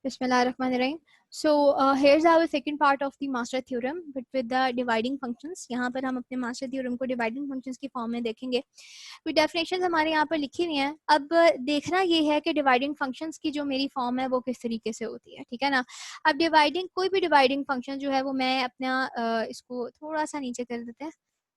Bismillahirrahmanirrahim. So here's our second part of the master theorem, but with the dividing functions. यहाँ पर हम अपने master theorem को dividing functions की form में देखेंगे. तो definitions हमारे यहाँ पर लिखी हुई हैं. अब देखना ये है कि dividing functions की जो मेरी फॉर्म है वो किस तरीके से होती है, ठीक है ना. अब dividing कोई भी dividing function जो है वो मैं अपना इसको थोड़ा सा नीचे कर देते हैं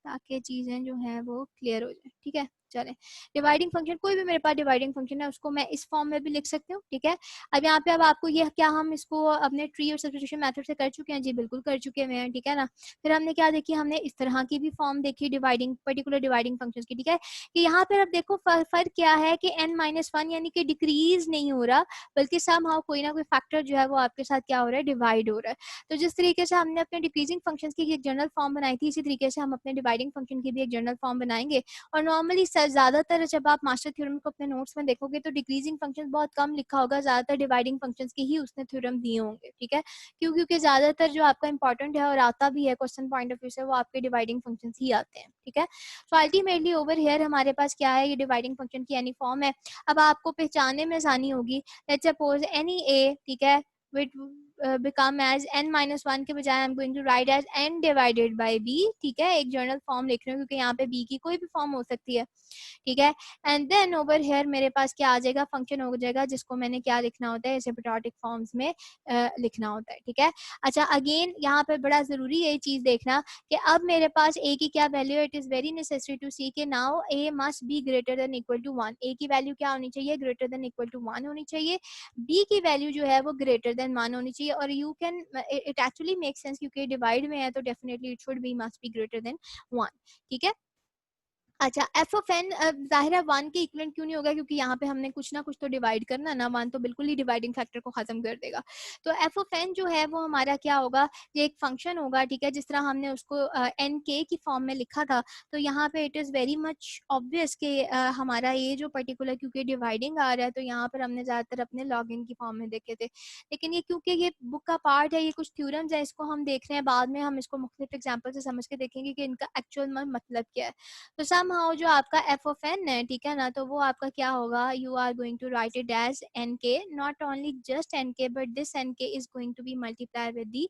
ताकि चीज़ें जो हैं वो क्लियर हो जाए, ठीक है. चलें, डिवाइडिंग फंक्शन कोई भी मेरे पास डिवाइडिंग फंक्शन है उसको मैं इस फॉर्म में भी लिख सकती हूँ, ठीक है. अब यहाँ पे अब आपको ये क्या हम इसको अपने ट्री और सब्स्टिट्यूशन मेथड से कर चुके हैं? जी बिल्कुल कर चुके हैं, ठीक है ना. फिर हमने क्या देखी, हमने इस तरह की भी फॉर्म देखी डिवाइडिंग पर्टिकुलर डिवाइडिंग फंक्शंस की, ठीक है. कि यहाँ पर अब देखो फर्क क्या है कि n-1 यानी कि डिक्रीज नहीं हो रहा, बल्कि समहाउ कोई ना कोई फैक्टर जो है वो आपके साथ क्या हो रहा है, डिवाइड हो रहा है. तो जिस तरीके से हमने अपने डिक्रीजिंग फंक्शंस की एक जनरल फॉर्म बनाई थी, इसी तरीके से हम अपने डिवाइडिंग फंक्शन की भी एक जनरल फॉर्म बनाएंगे. और नॉर्मली ज़्यादातर जब आप मास्टर थ्योरम को अपने नोट्स में देखोगे तो डिक्रीजिंग फंक्शन बहुत कम लिखा होगा, ज़्यादातर डिवाइडिंग फंक्शंस के ही उसने थ्योरम दिए होंगे, ठीक है. क्योंकि ज़्यादातर जो आपका इंपॉर्टेंट है और आता भी है क्वेश्चन पॉइंट ऑफ व्यू से वो आपके डिवाइडिंग फंक्शंस ही आते हैं, ठीक है. सो अल्टीमेटली ओवर हियर हमारे पास क्या है, ये डिवाइडिंग फंक्शन की एनी फॉर्म है. अब आपको पहचानने में आसानी होगी. लेट्स सपोज एनी ए, ठीक है, विच become as n-1 के बजाय I am going to write as n divided by b, ठीक है. एक जनरल फॉर्म लिख रही हूँ क्योंकि यहाँ पे b की कोई भी फॉर्म हो सकती है, ठीक है. एंड देन ओवर हियर मेरे पास क्या आ जाएगा, फंक्शन हो जाएगा जिसको मैंने क्या लिखना होता है, एसिम्प्टोटिक फॉर्म्स में लिखना होता है, ठीक है. अच्छा, अगेन यहाँ पे बड़ा जरूरी है ये चीज देखना कि अब मेरे पास a की क्या वैल्यू है. It is very necessary to see के now a must be greater than equal to 1. a की वैल्यू क्या होनी चाहिए, ग्रेटर देन इक्वल टू 1 होनी चाहिए. b की वैल्यू जो है वो ग्रेटर देन 1 होनी चाहिए. और you can it actually make sense क्योंकि डिवाइड में है तो definitely it should be must be greater then 1, ठीक है. अच्छा, एफ ऑफ एन जाहिर है 1 के इक्वलेंट क्यों नहीं होगा, क्योंकि यहाँ पे हमने कुछ ना कुछ तो डिवाइड करना ना. 1 तो बिल्कुल ही डिवाइडिंग फैक्टर को खत्म कर देगा. तो एफ ऑफ एन जो है वो हमारा क्या होगा, ये एक फंक्शन होगा, ठीक है. जिस तरह हमने उसको एन के की फॉर्म में लिखा था, तो यहाँ पे it is very much obvious कि हमारा ये जो पर्टिकुलर क्योंकि डिवाइडिंग आ रहा है तो यहाँ पर हमने ज़्यादातर अपने लॉग इन की फॉर्म में देखे थे. लेकिन ये क्योंकि ये बुक का पार्ट है, ये कुछ थ्योरम्स है, इसको हम देख रहे हैं, बाद में हम इसको मुख्तलिफ एग्जाम्पल से समझ के देखेंगे कि इनका एक्चुअल मतलब क्या है. तो समहाउ जो आपका एफ ऑफ एन है, ठीक है ना, तो वो आपका क्या होगा, you are going to write it as n k, not only just n k but this n k is going to be multiply with the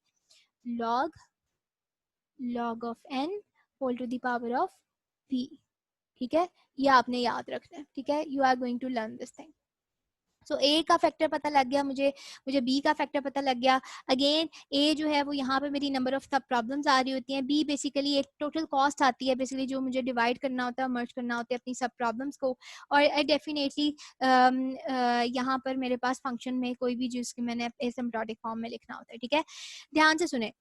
log of n whole to the power of p, ठीक है. ये आपने याद रखना है, ठीक है. You are going to learn this thing. So a का फैक्टर पता लग गया मुझे बी का फैक्टर पता लग गया. अगेन ए जो है वो यहाँ पे मेरी नंबर ऑफ सब प्रॉब्लम्स आ रही होती हैं. बी बेसिकली एक टोटल कॉस्ट आती है बेसिकली जो मुझे डिवाइड करना होता है, मर्ज करना होता है अपनी सब प्रॉब्लम्स को. और डेफिनेटली यहाँ पर मेरे पास फंक्शन में कोई भी जिसकी मैंने एसिम्प्टोटिक फॉर्म में लिखना होता है, ठीक है. ध्यान से सुने.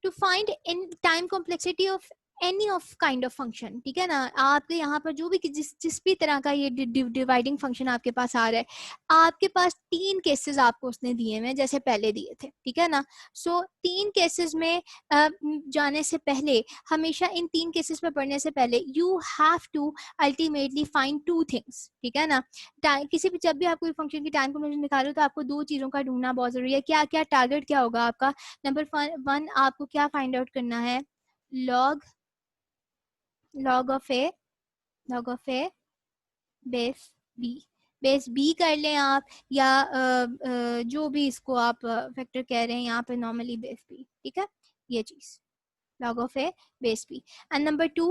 To find in time complexity of any of kind of function, ठीक है ना. आपके यहाँ पर जो भी जिस भी तरह का ये डिवाइडिंग फंक्शन आपके पास आ रहा है, आपके पास 3 केसेस आपको उसने दिए हैं जैसे पहले दिए थे, ठीक है ना. सो 3 केसेस में जाने से पहले, हमेशा इन 3 केसेस में पढ़ने से पहले you have to ultimately find 2 things, ठीक है ना. किसी भी जब भी आप कोई फंक्शन की टाइम कॉम्प्लेक्सिटी निकालो तो आपको 2 चीज़ों का ढूंढना बहुत जरूरी है. क्या क्या टारगेट क्या होगा आपका. नंबर 1 आपको क्या फाइंड आउट करना है, log of a base b कर लें आप, या जो भी इसको आप फैक्टर कह रहे हैं यहाँ पे नॉर्मली बेस बी, ठीक है. ये चीज log of a base b. And number 2,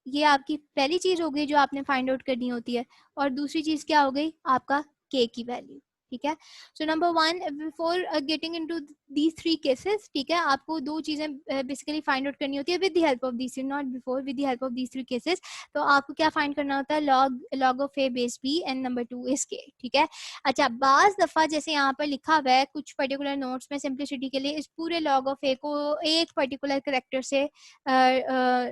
ये आपकी पहली चीज हो गई जो आपने फाइंड आउट करनी होती है. और दूसरी चीज क्या हो गई, आपका k की वैल्यू, ठीक है. So number 1, before getting into these 3 cases, ठीक है, आपको 2 चीजें बेसिकली फाइंड आउट करनी होती है with the help of these, not before, with the help of these 3 cases. तो आपको क्या फाइंड करना होता है, log of a base b and number 2 is k, ठीक है. अच्छा, बाज दफा जैसे यहाँ पर लिखा हुआ है कुछ पर्टिकुलर नोट्स में सिंप्लिसिटी के लिए इस पूरे log ऑफ ए को एक पर्टिकुलर करेक्टर से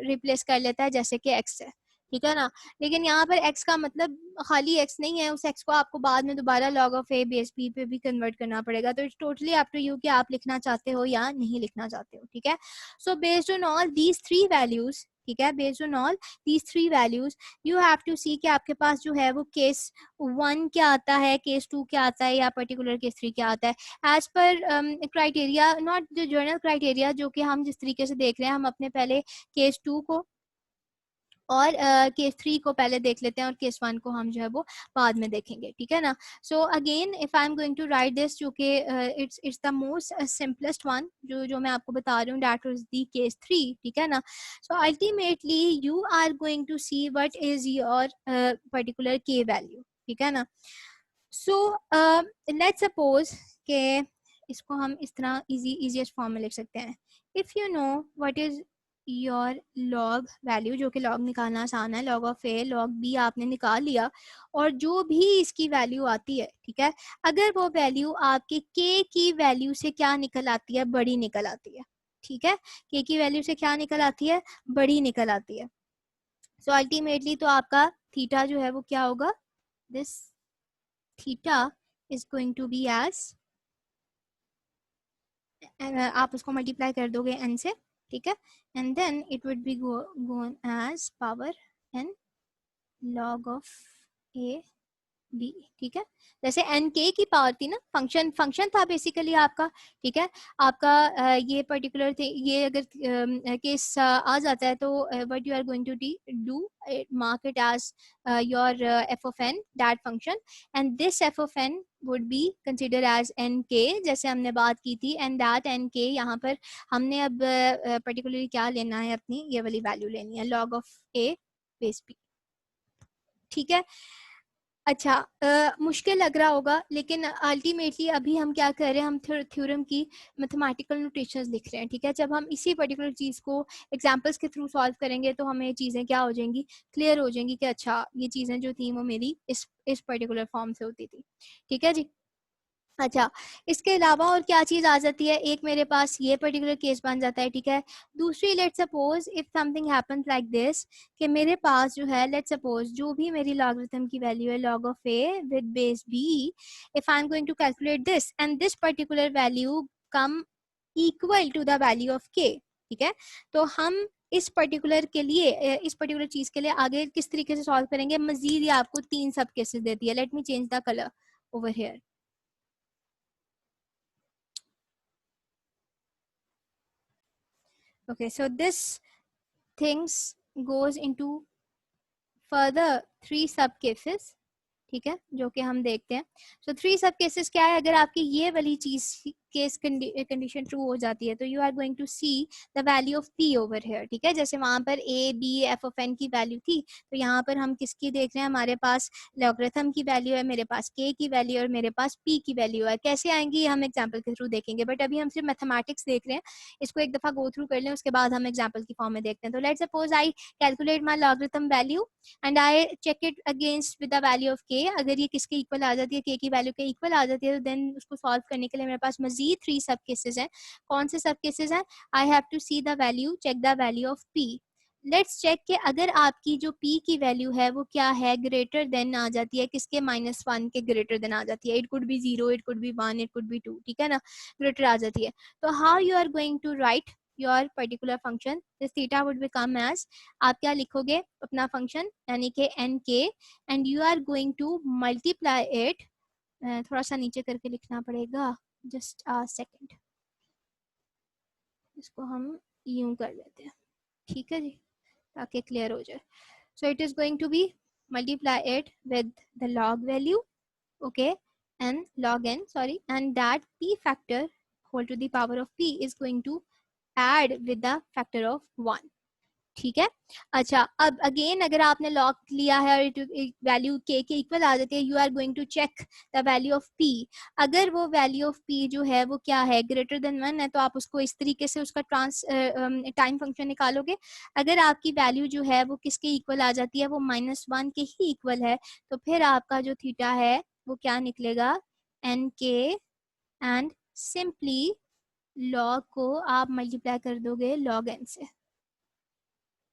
रिप्लेस कर लेता है जैसे कि x है, ठीक है ना. लेकिन यहाँ पर x का मतलब खाली x नहीं है, उस x को आपको बाद में दोबारा log of a base b पे भी कन्वर्ट करना पड़ेगा. तो it's totally up to you कि आप लिखना चाहते हो या नहीं लिखना चाहते हो, ठीक है. So based on all these 3 values, ठीक है, based on all these 3 values you have to see कि आपके पास जो है वो केस 1 क्या आता है, केस 2 क्या आता है, या पर्टिकुलर केस 3 क्या आता है. As per criteria, not the general criteria जो कि हम जिस तरीके से देख रहे हैं, हम अपने पहले केस 2 को और केस 3 को पहले देख लेते हैं और केस 1 को हम जो है वो बाद में देखेंगे, ठीक है ना। So again if I am going to write this, जो कि it's the most simplest one, जो मैं आपको बता रही हूँ, दैट वाज द केस 3, ठीक है ना। So ultimately you are going to see what is your particular k value, ठीक है ना। सो लेट्स सपोज के इसको हम इस तरह इजीएस्ट फॉर्म में लिख सकते हैं। If you know what is your log value, जो कि लॉग निकालना आसान है, log of a log b आपने निकाल लिया, और जो भी इसकी वैल्यू आती है, ठीक है, अगर वो वैल्यू आपके के की वैल्यू से क्या निकल आती है, बड़ी निकल आती है, ठीक है, के की वैल्यू से क्या निकल आती है, बड़ी निकल आती है। सो अल्टीमेटली तो आपका थीटा जो है वो क्या होगा, this theta is going to be as, आप उसको मल्टीप्लाई कर दोगे n से, ठीक है, and then it would be gone as power n log of a b, ठीक है। जैसे एन के की पावर थी ना, फंक्शन था बेसिकली आपका, ठीक है। आपका ये पर्टिकुलर थे, ये अगर केस आ जाता है तो what you are going to do, mark it as your f of n, that function, and this f of n would be consider as n k, जैसे हमने बात की थी, एंड दैट एन के यहाँ पर हमने अब पर्टिकुलरली क्या लेना है, अपनी ये वाली वैल्यू लेनी है, log of a base b, ठीक है। अच्छा, मुश्किल लग रहा होगा, लेकिन अल्टीमेटली अभी हम क्या कर रहे हैं, हम थ्योरम की मैथमेटिकल नोटेशंस लिख रहे हैं, ठीक है। जब हम इसी पर्टिकुलर चीज़ को एग्जांपल्स के थ्रू सॉल्व करेंगे तो हमें चीज़ें क्या हो जाएंगी, क्लियर हो जाएंगी कि अच्छा ये चीज़ें जो थी वो मेरी इस पर्टिकुलर फॉर्म से होती थी, ठीक है जी। अच्छा, इसके अलावा और क्या चीज आ जाती है, एक मेरे पास ये पर्टिकुलर केस बन जाता है, ठीक है। दूसरी, let suppose if something happens like this, कि मेरे पास जो है, लेट सपोज जो भी मेरी लॉगरिथम की वैल्यू है, log of a with base b, if I am going to calculate this and this particular value come equal to the value of k, ठीक है, तो हम इस पर्टिकुलर के लिए, इस पर्टिकुलर चीज के लिए आगे किस तरीके से सॉल्व करेंगे, मजीद ये आपको 3 सब केसेस देती है। Let me change the colour over here. Okay, so this things goes into further 3 sub cases, ठीक है, जो कि हम देखते हैं। सो 3 सब केसेस क्या है, अगर आपकी ये वाली चीज केस कंडीशन ट्रू हो जाती है तो you are going to see the value of p over here, ठीक है। जैसे वहां पर a b f of n की वैल्यू थी, तो यहाँ पर हम किसकी देख रहे हैं, हमारे पास लॉगरिथम की वैल्यू है, मेरे पास के की वैल्यू है और मेरे पास पी की वैल्यू है। कैसे आएंगी हम एग्जाम्पल के थ्रू देखेंगे, बट अभी हम सिर्फ मैथमेटिक्स देख रहे हैं, इसको एक दफा गो थ्रू कर लें, उसके बाद हम एग्जाम्पल की फॉर्म में देखते हैं। तो let's suppose I calculate my logarithm value and I check it against with the value of k. अगर ये किसके इक्वल आ जाती है, के की वैल्यू के इक्वल आ जाती है, तो देन उसको सॉल्व करने के लिए मेरे पास मजीद 3 सब केसेस हैं। कौन से सब केसेस हैं, I have to see the value, check the value of p. Let's check कि अगर आपकी जो p की वैल्यू है वो क्या है, ग्रेटर देन आ जाती है किसके, -1 के ग्रेटर देन आ जाती है। It could be 0, it could be 1, it could be 2, ठीक है ना, ग्रेटर आ जाती है। तो how you are going to write your particular function, this theta would become as, आप क्या लिखोगे अपना फंक्शन, यानी कि n k, and you are going to multiply it, थोड़ा सा नीचे करके लिखना पड़ेगा, जस्ट अ सेकेंड, इसको हम यूं कर लेते हैं, ठीक है जी, ताकि क्लियर हो जाए। So it is going to be multiply it with the log value, okay, and log n, sorry, and that p factor whole to the power of p is going to add with the factor of 1, ठीक है। अच्छा, अब again अगर आपने log लिया है और value के इक्वल आ जाती है, you are going to check the value of p. अगर वो वैल्यू ऑफ पी जो है वो क्या है, ग्रेटर देन 1 है, तो आप उसको इस तरीके से उसका टाइम फंक्शन निकालोगे। अगर आपकी वैल्यू जो है वो किसके इक्वल आ जाती है, वो -1 के ही इक्वल है, तो फिर आपका जो थीटा है वो क्या निकलेगा, N k, and simply log को आप मल्टीप्लाई कर दोगे लॉग एन से,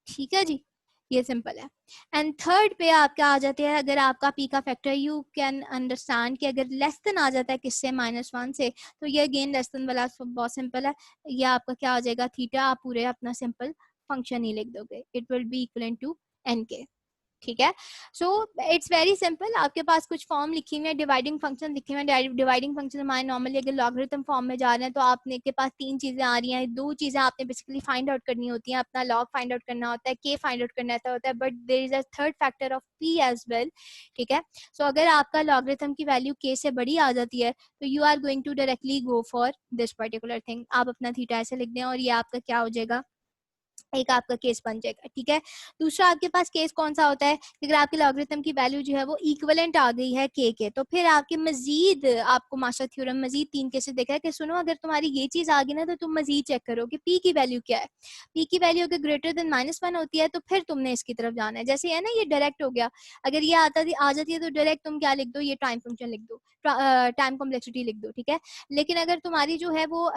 ठीक है जी, ये सिंपल है। एंड थर्ड पे आप क्या आ जाते हैं, अगर आपका पी का फैक्टर, यू कैन अंडरस्टैंड कि अगर लेस देन आ जाता है किससे, -1 से, तो ये अगेन लेस देन वाला बहुत सिंपल है, ये आपका क्या आ जाएगा, थीटा, आप पूरे अपना सिंपल फंक्शन ही लिख दोगे, it will be equal to n k, ठीक है। सो इट्स वेरी सिंपल, आपके पास कुछ फॉर्म लिखी हुई है, डिवाइडिंग फंक्शन लिखे हुए हैं। डिवाइडिंग फंक्शन हमारे नॉर्मली अगर लॉगरिथम फॉर्म में जा रहे हैं तो आपने के पास तीन चीजें आ रही हैं, दो चीजें आपने बेसिकली फाइंड आउट करनी होती हैं, अपना लॉग फाइंड आउट करना होता है, के फाइंड आउट करना होता है, but there is a third factor of p as well, ठीक है। सो अगर आपका लॉगरिथम की वैल्यू के से बड़ी आ जाती है तो you are going to directly go for this particular thing, आप अपना थीटा ऐसे लिख दें और ये आपका क्या हो जाएगा, एक आपका केस बन जाएगा, ठीक है। दूसरा आपके पास केस कौन सा होता है, अगर आपके लॉगरिथम की वैल्यू जो है वो इक्विवेलेंट आ गई है के, तो फिर आपके मजीद आपको मास्टर थ्योरम मजीद तीन केसेस देखा है कि सुनो अगर तुम्हारी ये चीज आ गई ना तो तुम मजीद चेक करो कि पी की वैल्यू क्या है। पी की वैल्यू अगर ग्रेटर देन -1 होती है तो फिर तुमने इसकी तरफ जाना है, जैसे है ना ये डायरेक्ट हो गया, अगर ये आ जाती है तो डायरेक्ट तुम क्या लिख दो, ये टाइम फंक्शन लिख दो, टाइम कॉम्प्लेक्सिटी लिख दो, ठीक है। लेकिन अगर तुम्हारी जो है वो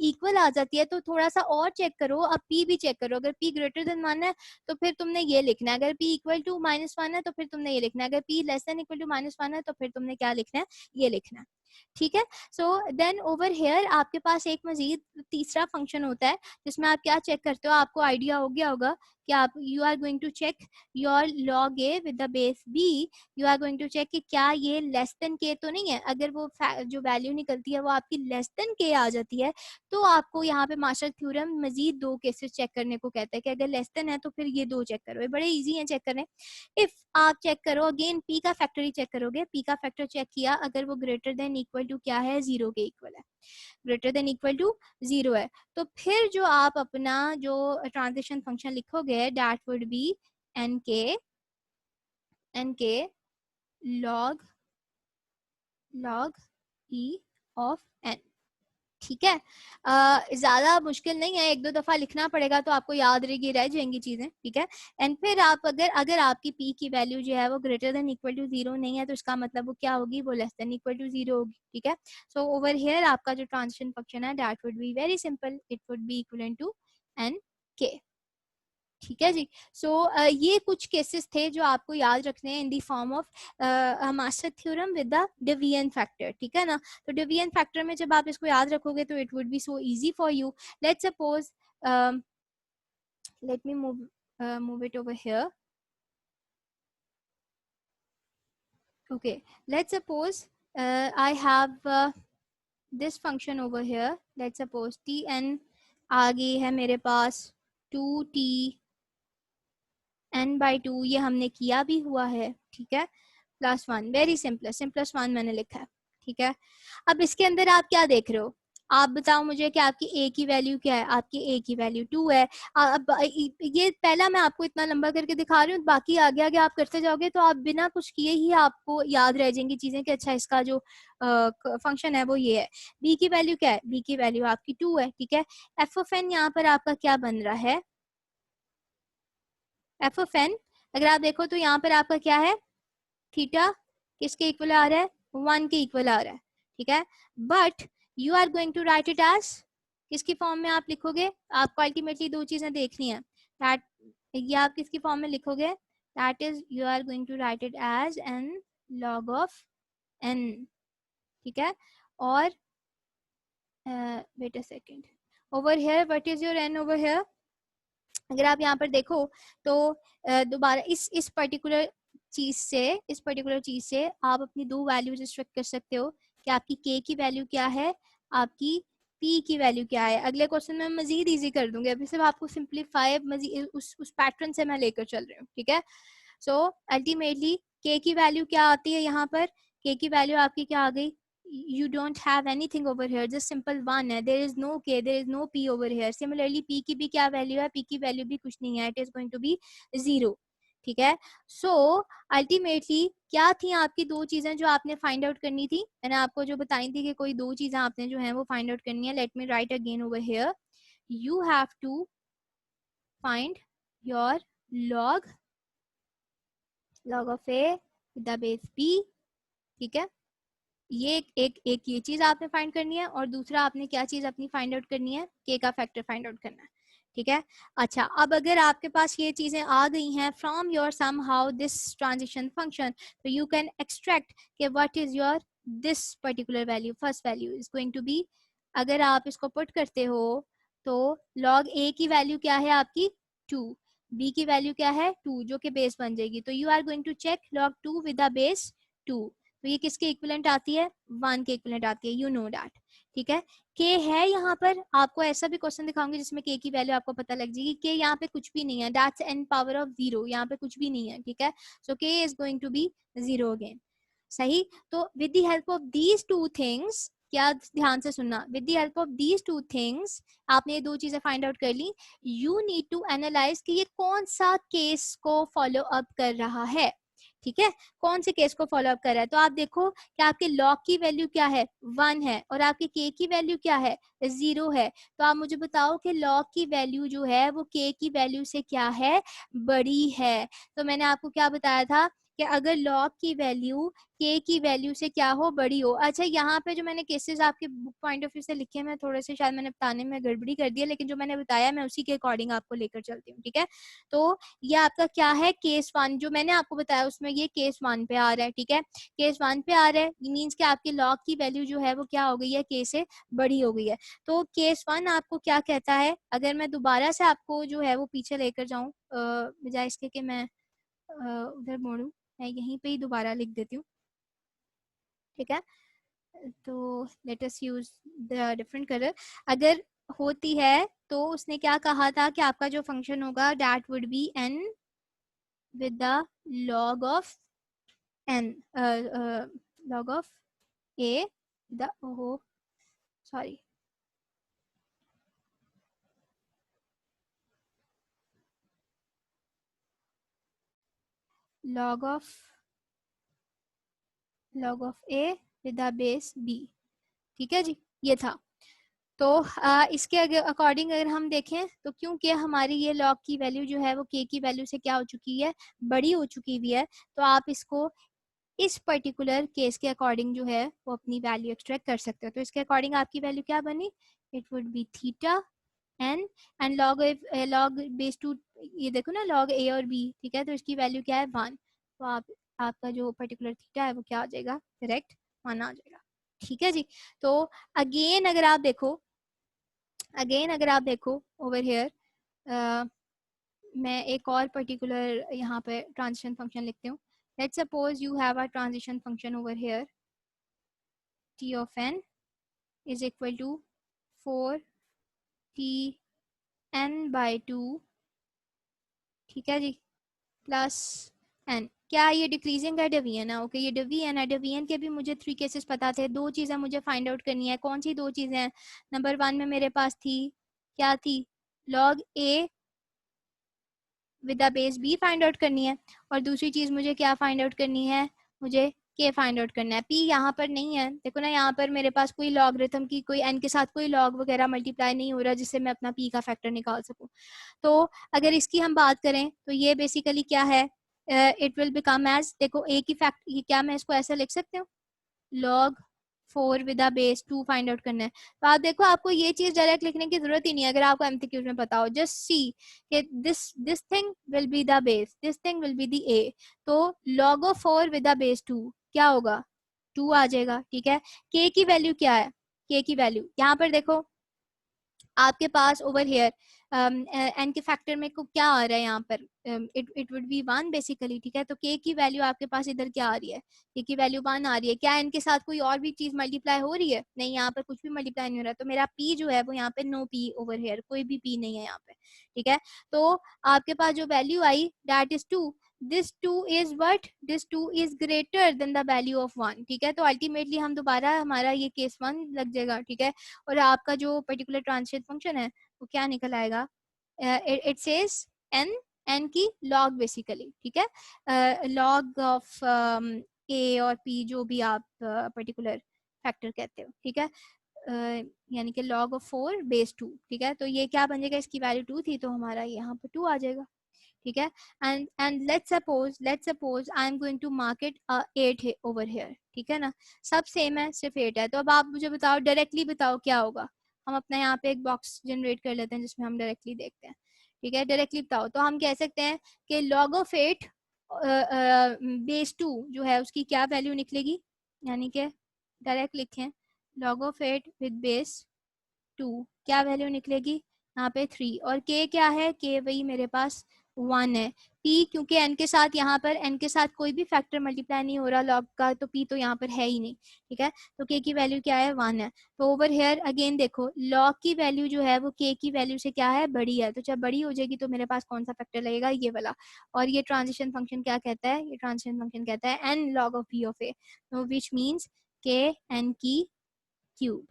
इक्वल आ जाती है तो थोड़ा सा और चेक करो, अब पी भी चेक करो, अगर पी ग्रेटर देन 1 है तो फिर तुमने ये लिखना है, अगर पी इक्वल टू -1 है तो फिर तुमने ये लिखना है, अगर p less than equal to -1 है तो फिर तुमने क्या लिखना है, ये लिखना है, ठीक है। सो देन ओवर हेयर आपके पास एक मजीद तीसरा फंक्शन होता है जिसमें आप क्या चेक करते हो, आपको आइडिया हो गया होगा कि आप you are going to check your log a with the base b, you are going to check कि क्या ये लेस देन के तो नहीं है, अगर वो जो वैल्यू निकलती है वो आपकी लेस देन के आ जाती है तो आपको यहाँ पे मार्शल थ्योरम मजीद दो केसेस चेक करने को कहता है कि अगर लेस देन है तो फिर ये दो चेक करो, ये बड़े इजी हैं चेक करने। इफ आप चेक करो अगेन पी का फैक्टर ही चेक करोगे, पी का फैक्टर चेक किया अगर वो ग्रेटर देन इक्वल टू क्या है, 0 के इक्वल है, ग्रेटर देन इक्वल टू 0 है, तो फिर जो आप अपना जो ट्रांजिशन फंक्शन लिखोगे दैट वुड बी एन के लॉग ई ऑफ एन, ठीक है। ज्यादा मुश्किल नहीं है, एक दो दफा लिखना पड़ेगा तो आपको याद रहेगी, रह जाएंगी चीजें, ठीक है। एंड फिर आप अगर आपकी पी की वैल्यू जो है वो ग्रेटर देन इक्वल टू 0 नहीं है तो इसका मतलब वो क्या होगी, वो लेस देन इक्वल टू 0 होगी, ठीक है। सो ओवर हियर आपका जो ट्रांजिशन फंक्शन है that would be very simple, it would be equivalent to n k, ठीक है जी। सो ये कुछ केसेस थे जो आपको याद रखने हैं in the form of master theorem with the division factor, ठीक है ना। तो डिवीजन फैक्टर में जब आप इसको याद रखोगे तो it would B so easy for you. Let's suppose let me move it over here, okay, let's suppose I have this function over here, let's suppose tn आ गई है मेरे पास 2t n/2, ये हमने किया भी हुआ है, ठीक है, +1, वेरी सिंपलेस्ट वन मैंने लिखा है, ठीक है। अब इसके अंदर आप क्या देख रहे हो, आप बताओ मुझे कि आपकी a की वैल्यू क्या है, आपकी a की वैल्यू 2 है। अब ये पहला मैं आपको इतना लंबा करके दिखा रही हूँ, बाकी आगे आगे आप करते जाओगे तो आप बिना कुछ किए ही आपको याद रह जाएंगी चीजें कि अच्छा इसका जो फंक्शन है वो ये है। b की वैल्यू क्या है, b की वैल्यू आपकी 2 है, ठीक है। f ऑफ n यहाँ पर आपका क्या बन रहा है, f ऑफ n अगर आप देखो तो यहाँ पर आपका क्या है, थीटा किसके इक्वल आ रहा है, 1 के इक्वल आ रहा है, ठीक है। But you are going to write it as, किसकी फॉर्म में आप लिखोगे, आपको अल्टीमेटली दो चीजें देखनी है, दैट ये आप किसकी फॉर्म में लिखोगे, that is you are going to write it as n log of n, ठीक है। और wait a second, over here what is your n over here, अगर आप यहाँ पर देखो तो दोबारा इस पर्टिकुलर चीज से आप अपनी दो वैल्यूज एक्सट्रैक्ट कर सकते हो कि आपकी के की वैल्यू क्या है, आपकी पी की वैल्यू क्या है। अगले क्वेश्चन में मजीद इजी कर दूंगी, अभी सिर्फ आपको सिंप्लीफाई मजीद उस पैटर्न से मैं लेकर चल रही हूँ, ठीक है। सो अल्टीमेटली के की वैल्यू क्या आती है, यहाँ पर के की वैल्यू आपकी क्या आ गई, you don't have anything over here, just simple 1 है, there is no k, there is no p over here। similarly p की भी क्या वैल्यू है, p की वैल्यू भी कुछ नहीं है, it is going to be 0, ठीक है। सो अल्टीमेटली क्या थी आपकी दो चीजें जो आपने फाइंड आउट करनी थी, मैंने आपको जो बताई थी कि कोई दो चीजें आपने जो है वो फाइंड आउट करनी है। Let me write again over here, you have to find your log of a with the base b, ठीक है। ये एक ये चीज आपने फाइंड करनी है और दूसरा आपने क्या चीज अपनी फाइंड आउट करनी है, के का फैक्टर फाइंड आउट करना है, ठीक है। अच्छा, अब अगर आपके पास ये चीजें आ गई हैं from your somehow this transition function, तो यू कैन एक्सट्रैक्ट कि what is your this particular value, first value is going to be, अगर आप इसको पुट करते हो तो log a की वैल्यू क्या है आपकी 2, b की वैल्यू क्या है 2 जो कि बेस बन जाएगी, तो you are going to check log 2 with the base 2, तो ये किसके इक्विवेलेंट आती है 1 के इक्विवेलेंट आती है, यू नो दैट। ठीक है, k है यहाँ पर, आपको ऐसा भी क्वेश्चन दिखाऊंगी जिसमें k की वैल्यू आपको पता लग जाएगी, k यहाँ पे कुछ भी नहीं है, दैट्स n पावर ऑफ 0, यहाँ पे कुछ भी नहीं है। ठीक है, so k is going to be 0 again. सही, तो with the help of these two things, क्या ध्यान से सुनना, with the help of these two things आपने ये दो चीजें फाइंड आउट कर ली, यू नीड टू एनालाइज कि ये कौन सा केस को फॉलो अप कर रहा है। ठीक है, कौन से केस को फॉलो अप कर रहा है, तो आप देखो कि आपके लॉग की वैल्यू क्या है 1 है और आपके के की वैल्यू क्या है 0 है, तो आप मुझे बताओ कि लॉग की वैल्यू जो है वो के की वैल्यू से क्या है बड़ी है। तो मैंने आपको क्या बताया था कि अगर लॉग की वैल्यू के की वैल्यू से क्या हो बड़ी हो। अच्छा, यहाँ पे जो मैंने केसेस आपके बुक पॉइंट ऑफ व्यू से लिखे हैं, मैं थोड़े से शायद मैंने बताने में गड़बड़ी कर दी है, लेकिन जो मैंने बताया मैं उसी के अकॉर्डिंग आपको लेकर चलती हूँ। ठीक है, तो ये आपका क्या है केस 1 जो मैंने आपको बताया उसमें ये केस 1 पे आ रहा है। ठीक है, केस 1 पे आ रहा है, ये मीन्स कि आपके लॉग की वैल्यू जो है वो क्या हो गई है के से बड़ी हो गई है। तो केस 1 आपको क्या कहता है, अगर मैं दोबारा से आपको जो है वो पीछे लेकर जाऊँ बजाय इसके कि मैं उधर मोड़ू, मैं यहीं पे ही दोबारा लिख देती हूँ। ठीक है, तो let us use the different colour. अगर होती है तो उसने क्या कहा था कि आपका जो फंक्शन होगा that would B n with the log of n log of a the oh sorry log of a with the base b। ठीक है जी, ये था। तो इसके अकॉर्डिंग अगर हम देखें तो क्योंकि हमारी ये लॉग की वैल्यू जो है वो के की वैल्यू से क्या हो चुकी है बड़ी हो चुकी हुई है, तो आप इसको इस पर्टिकुलर केस के अकॉर्डिंग जो है वो अपनी वैल्यू एक्सट्रैक्ट कर सकते हो। तो इसके अकॉर्डिंग आपकी वैल्यू क्या बनी, it would be theta n and log base two, ये देखो ना लॉग ए और बी। ठीक है, तो इसकी वैल्यू क्या है 1, तो आपका जो पर्टिकुलर थीटा है वो क्या आ जाएगा डायरेक्ट 1 आ जाएगा। ठीक है जी, तो अगेन अगर आप देखो ओवर हेयर, मैं एक और पर्टिकुलर यहाँ पे ट्रांजिशन फंक्शन लिखती हूँ। Let's suppose you have a transition function over here t of n is equal to 4t n by 2। ठीक है जी, प्लस n, क्या ये डिक्रीजिंग है डिवीजन है, ओके ये डिवीजन है। डिवीजन के भी मुझे 3 केसेस पता थे, दो चीज़ें मुझे फाइंड आउट करनी है। कौन सी दो चीज़ें हैं, नंबर 1 में मेरे पास थी क्या थी log a with the base b find out करनी है, और दूसरी चीज मुझे क्या फाइंड आउट करनी है, मुझे के फाइंड आउट करना है। पी यहाँ पर नहीं है, देखो ना यहाँ पर मेरे पास कोई लॉगरिथम की कोई एन के साथ कोई लॉग वगैरह मल्टीप्लाई नहीं हो रहा जिससे मैं अपना पी का फैक्टर निकाल सकूं। तो अगर इसकी हम बात करें तो ये बेसिकली क्या है, इट विल बिकम एज, देखो ए की फैक्ट, ये क्या मैं इसको ऐसा लिख सकती हूँ log 4 with the base 2 find out करना है। तो आप देखो आपको ये चीज डायरेक्ट लिखने की जरूरत ही नहीं है अगर आपको एमसीक्यूज में पता हो। जस्ट सी कि this thing will be the base, this thing will be the ए, तो log of 4 with the base 2 क्या होगा 2 आ जाएगा। ठीक है, k की वैल्यू क्या है, k की वैल्यू यहाँ पर देखो आपके पास ओवर हेयर एन के फैक्टर में को क्या आ रहा है यहाँ पर, इट वुड बी 1 बेसिकली। ठीक है, तो के की वैल्यू आपके पास इधर क्या आ रही है, के की वैल्यू 1 आ रही है। क्या एन के साथ कोई और भी चीज मल्टीप्लाई हो रही है, नहीं यहाँ पर कुछ भी मल्टीप्लाई नहीं हो रहा, तो मेरा पी जो है वो यहाँ पे नो पी ओवर हेयर, कोई भी पी नहीं है यहाँ पे। ठीक है, तो आपके पास जो value I that is 2, this 2 is what, this 2 is greater than the value of 1। ठीक है, तो अल्टीमेटली हम दोबारा हमारा ये केस 1 लग जाएगा। ठीक है, और आपका जो पर्टिकुलर ट्रांजिशन फंक्शन है वो क्या निकल आएगा, इट सेज n, n की log बेसिकली। ठीक है, log ऑफ a और p जो भी आप पर्टिकुलर फैक्टर कहते हो। ठीक है, यानी कि log ऑफ 4 बेस 2। ठीक है, तो ये क्या बन जाएगा, इसकी वैल्यू 2 थी तो हमारा यहाँ पर 2 आ जाएगा। ठीक है, and let's suppose I am going to market 8 over here. ठीक है ना, सब सेम है सिर्फ 8 है, तो अब आप मुझे बताओ डायरेक्टली बताओ क्या होगा। हम अपना यहाँ पे एक बॉक्स जनरेट कर लेते हैं जिसमें हम डायरेक्टली देखते हैं। ठीक है, डायरेक्टली बताओ तो हम कह सकते हैं कि log ऑफ 8 बेस 2 जो है उसकी क्या वैल्यू निकलेगी, यानी कि डायरेक्ट लिखें log ऑफ 8 विद बेस 2 क्या वैल्यू निकलेगी यहाँ पे 3, और k क्या है, k वही मेरे पास 1 है। p क्योंकि n के साथ, यहाँ पर n के साथ कोई भी फैक्टर मल्टीप्लाई नहीं हो रहा log का, तो p तो यहाँ पर है ही नहीं, ठीक है। तो k की वैल्यू क्या है, 1 है। तो ओवर हेयर अगेन देखो log की वैल्यू जो है वो k की वैल्यू से क्या है, बड़ी है। तो जब बड़ी हो जाएगी तो मेरे पास कौन सा फैक्टर लगेगा, ये वाला। और ये ट्रांजिशन फंक्शन क्या कहता है, ये ट्रांजिशन फंक्शन कहता है n log of p of a, तो विच मीन्स k n की क्यूब,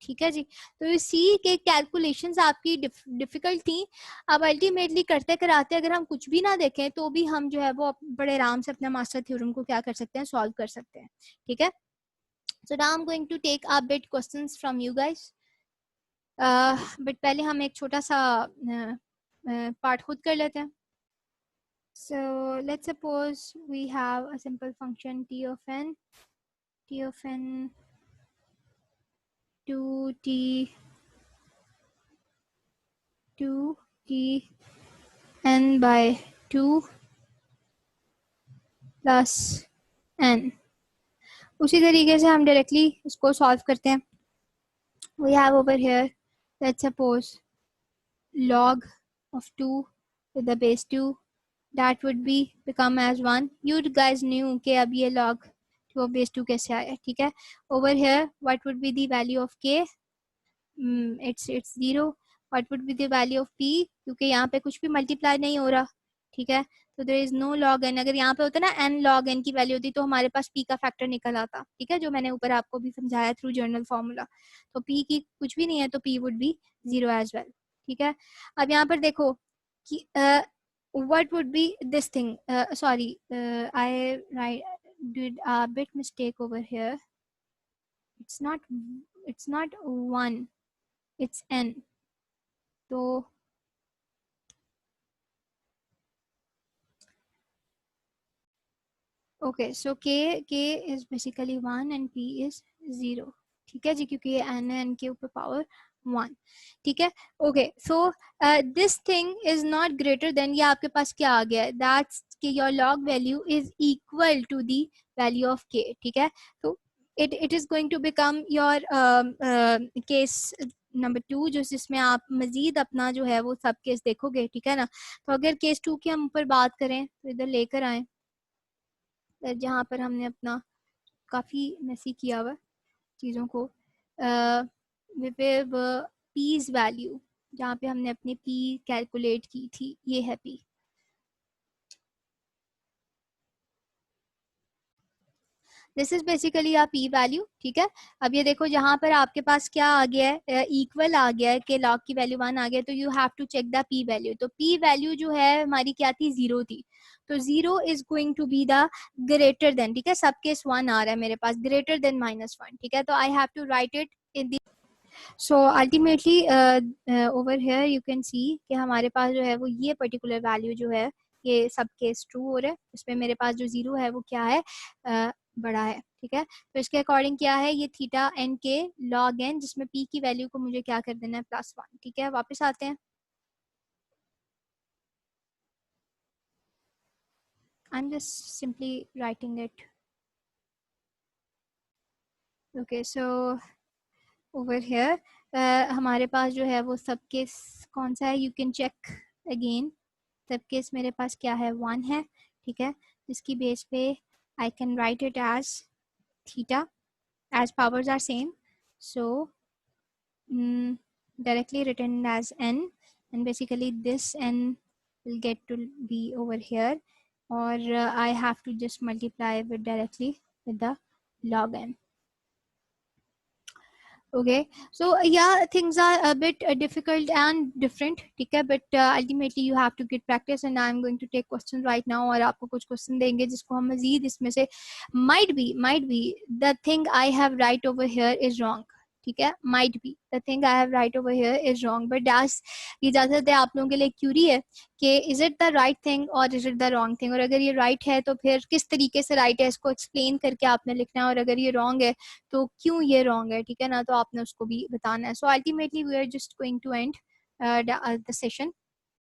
ठीक है जी। तो ये सी के कैलकुलेशंस आपकी डिफिकल्ट थी। अब अल्टीमेटली करते कराते अगर हम कुछ भी ना देखें तो भी हम जो है वो बड़े आराम से अपना मास्टर थ्योरम को क्या कर सकते हैं, सॉल्व कर सकते हैं, ठीक है। So now I am going to take a bit questions from you guys, but पहले हम एक छोटा सा पार्ट खुद कर लेते हैं। So let's suppose we have a simple function t of n 2t 2t n by 2 plus n। उसी तरीके से हम डायरेक्टली इसको सॉल्व करते हैं। We have over here, let's suppose log of 2 with the base 2, that would be become as 1। you guys knew कि अब ये log 2 of base 2 कैसे आया, ठीक है। over here what would be the value of k, it's 0। what would be the value of p, क्योंकि यहाँ पे कुछ भी मल्टीप्लाई नहीं हो रहा, ठीक है। तो there is no log n। अगर यहाँ पे होता ना n log n की वैल्यू होती तो हमारे पास p का फैक्टर निकल आता, ठीक है, जो मैंने ऊपर आपको भी समझाया थ्रू जर्नल फॉर्मूला। तो p की कुछ भी नहीं है तो p would be 0 as well, ठीक है। अब यहाँ पर देखो कि what would be this thing, sorry, I did a bit mistake over here। it's not it's not 1, it's n। तो okay, so k is basically 1 and p is 0, ठीक है जी, क्योंकि ये n है, n के ऊपर पावर 1, ठीक है। Okay, so this thing is not greater than, ये आपके पास क्या आ गया है, दैट्स कि your log value is equal to the value of k, ठीक है। तो it is going to become your case number 2, जो जिसमें आप मजीद अपना जो है वो सब केस देखोगे, ठीक है ना। तो अगर केस 2 की हम ऊपर बात करें तो इधर लेकर आए, जहाँ पर हमने अपना काफ़ी मैसी किया हुआ चीज़ों को, पीज वैल्यू जहाँ पे हमने अपनी पी कैलकुलेट की थी, ये है p. This is basically a p value, ठीक है। अब ये देखो जहाँ पर आपके पास क्या आ गया है, इक्वल आ गया है कि log की वैल्यू 1 आ गया, तो you have to check the p value. तो पी वैल्यू जो है हमारी क्या थी, 0 थी। तो 0 is going to be the greater than, ठीक है, सब केस 1 आ रहा है मेरे पास, ग्रेटर देन -1, ठीक है। तो I have to write it in the, so ultimately over here you can see कि हमारे पास जो है वो ये पर्टिकुलर वैल्यू जो है ये सब केस ट्रू हो रहा है। इसमें मेरे पास जो 0 है वो क्या है, बड़ा है, ठीक है। तो इसके अकॉर्डिंग क्या है, ये थीटा एन के लॉग एन, जिसमें पी की वैल्यू को मुझे क्या कर देना है, +1, ठीक है। वापस आते हैं, I am just simply writing it. Okay, so over here हमारे पास जो है वो सब केस कौन सा है, यू कैन चेक अगेन। सब केस मेरे पास क्या है, 1 है, ठीक है, जिसकी बेस पे I can write it as theta, as powers are same, so directly written as n, and basically this n will get to be over here, or I have to just multiply with directly with the log n. Okay, so yeah, things are a bit difficult and different, ठीक है, but ultimately you have to get practice, and I'm going to take questions right now, और आपको कुछ question देंगे जिसको हम मजीद इसमें से might be the thing I have right over here is wrong, ठीक है, might be the thing I have right over here is wrong, but that's इजाजत है आप लोगों के लिए क्यूरी है कि is it the right thing और is it the wrong thing, और अगर ये राइट है तो फिर किस तरीके से राइट है इसको एक्सप्लेन करके आपने लिखना है, और अगर ये रॉन्ग है तो क्यों ये रॉन्ग है, ठीक है ना, तो आपने उसको भी बताना है। So ultimately we are just going to end the session.